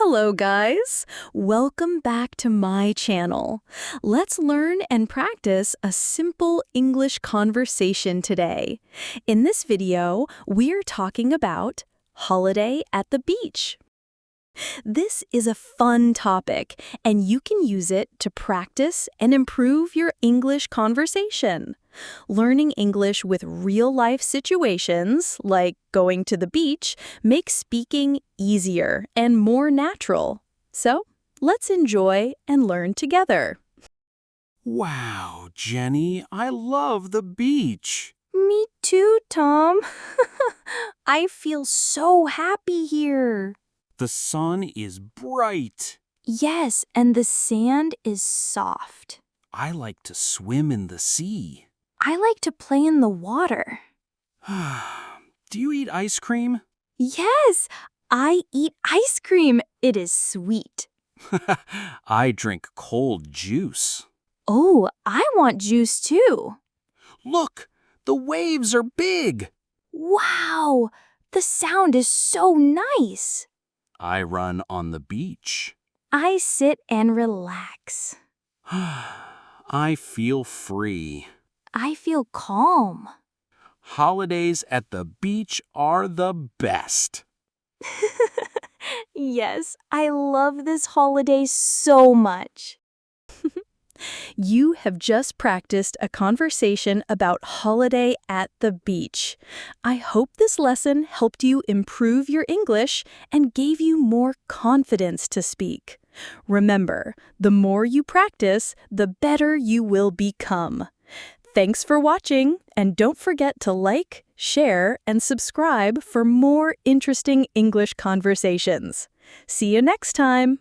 Hello, guys! Welcome back to my channel. Let's learn and practice a simple English conversation today. In this video, we're talking about holiday at the beach. This is a fun topic, and you can use it to practice and improve your English conversation. Learning English with real-life situations, like going to the beach, makes speaking easier and more natural. So, let's enjoy and learn together. Wow, Jenny, I love the beach. Me too, Tom. I feel so happy here. The sun is bright. Yes, and the sand is soft. I like to swim in the sea. I like to play in the water. Do you eat ice cream? Yes, I eat ice cream. It is sweet. I drink cold juice. Oh, I want juice too. Look, the waves are big. Wow, the sound is so nice. I run on the beach. I sit and relax. I feel free. I feel calm. Holidays at the beach are the best. Yes, I love this holiday so much. You have just practiced a conversation about holiday at the beach. I hope this lesson helped you improve your English and gave you more confidence to speak. Remember, the more you practice, the better you will become. Thanks for watching, and don't forget to like, share, and subscribe for more interesting English conversations. See you next time!